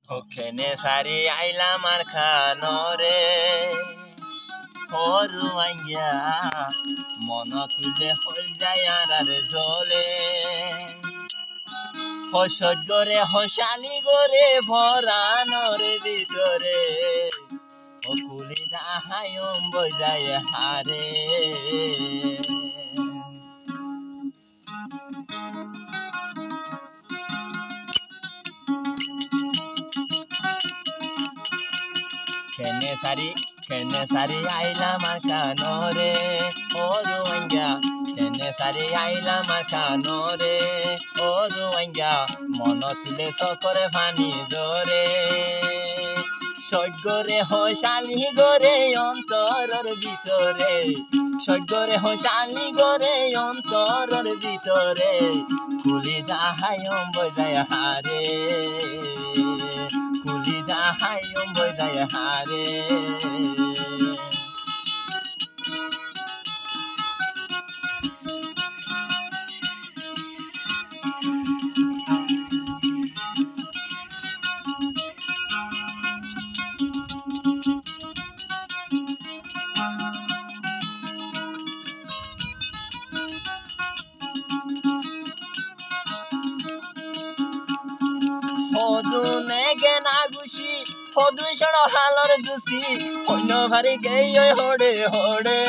ওখানে সারি আইলাম আর খানরে হরু আইয়া মন তুলে হল যায় আর জলে হসট গরে হসানি গরে ভরানোর ভিতরে অকুলি দাহায়ম বজায় হারে কেনে সারি আইলাম আর কানরে ও রোহিঙ্গা কেনে সারি আইলাম আর কানরে ও রোহিঙ্গা মন তুলে সকরে ফানি জোরে সজ্ঞরে হসালি গরে অন্তরের ভিতরে সজ্ঞরে হসালি গরে অন্তরের ভিতরে কুলি দাহায়ম বজায় হারে কুলি দাহায়ম বজায় হারে হদুনে গেনা গুছি হদুন ছড় হালর দুস্তি অন্য ভারি গেই হড়ে হড়ে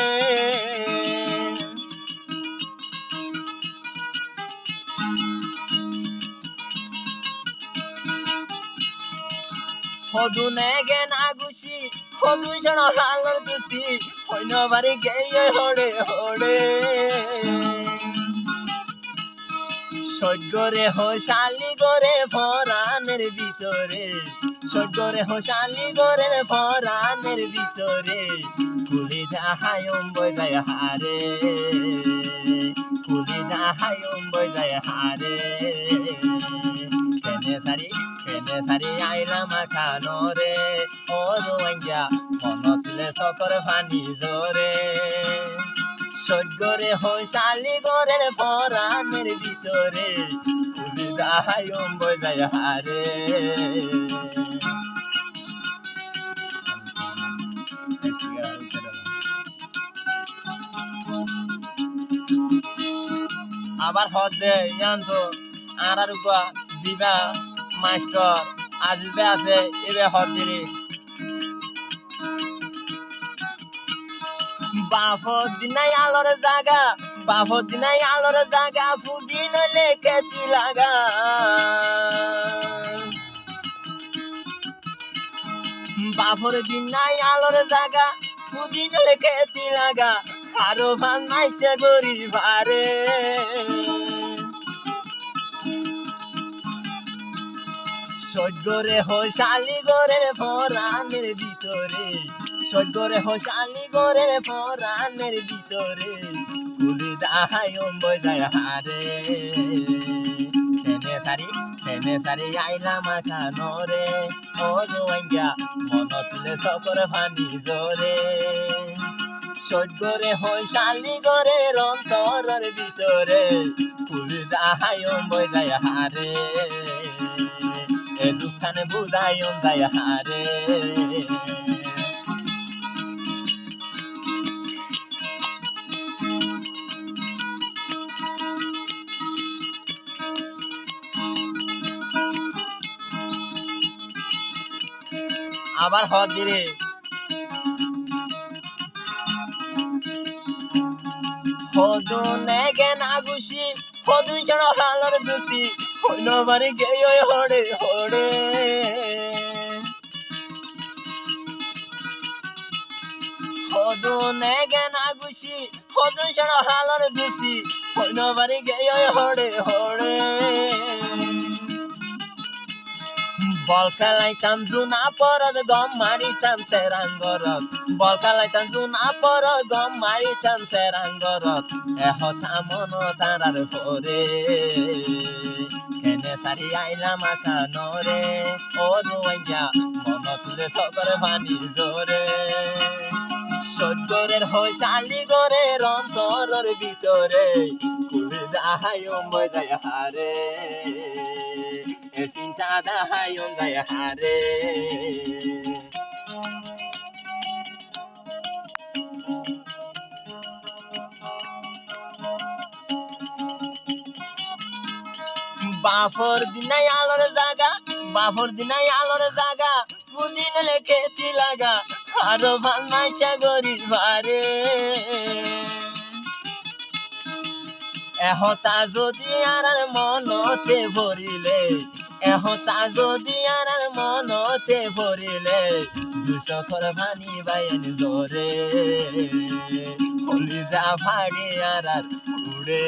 হদুনে গেনা গুছি হদুন ছড় হালর দুস্তি অন্য ভারি গেই হড়ে হড়ে সজ্ঞরে হসালি গরে ফরানের ভিতরে সজ্ঞরে হসালি গরে ফরানের ভিতরে কুলি দাহায়ম বজায় হারে কুলি দাহায়ম বজায় হারে কেনে সারি আইলাম খানরে ও রোহিঙ্গা মন তুলে সকর ফানি জোরে সজ্ঞরে হসালি গরের ফরানের ভিতরে কুলি দাহায়ম বজায় হারে আবার হদ দে ইয়ান্ত আর দিবা মাস্টার আজিবে আছে এবে হদ দিলি বাফত দিনাই আলোর জাগা বাফত দিনাই আলোর জাগা ফুদিন লেখেতি লাগা বাফর দিনাই আলোর জাগা ফুদিন লেখেতি লাগা আরো ভান নাইছে গরি ভারে সজ্ঞরে হসালি গরের ফরানের ভিতরে সজ্ঞরে হসালি গরের ফরানের ভিতরে কুলি দাহায়ম বজায় হারে কেনে সারি আইলাম খানরে ও রোহিঙ্গা মন তুলে সকর ফানি জোরে সজ্ঞরে হসালি গরের অন্তরের ভিতরে কুলি দাহায়ম বজায় হারে এ দুখানে বুঝায়ম যায় হারে আবার হদ দিরে হদুনে গেনা গুছি হদুন ছড় হালর দুস্তি অন্য বাড়ি গেই হড়ে হড়ে হদুনে গেনা গুছি হদুন ছড় হালর দুস্তি অন্য বাড়ি গেই হড়ে হড়ে বল খেলাইতাম জুনা পরদ গম মারিতাম সেরাঙ্গরত বল খেলাইতাম জুনা পরদ গম মারিতাম সেরাঙ্গরত এহতা মন তারার পরে কেনে সারি আইলাম খানরে ও রোহিঙ্গা মন তুলে সকর ফানি জোরে সত্তরের হইশালি গরের অন্তরের ভিতরে কুলি দাহাই মজায় হারে চিন্তা দাহাই যায় হারে বাফর দিনাই আলোর জাগা বাফর দিনাই আলোর জাগা বুদিন লেখে লাগা আরো ভাল মাইচা গরিব বারে এহতা যদি আর মনতে ভরিলে এহতা যদি আর মনতে ভরিলে দুশখর ভানি বাইন জোরে কলিজা ভাড়ে আর উড়ে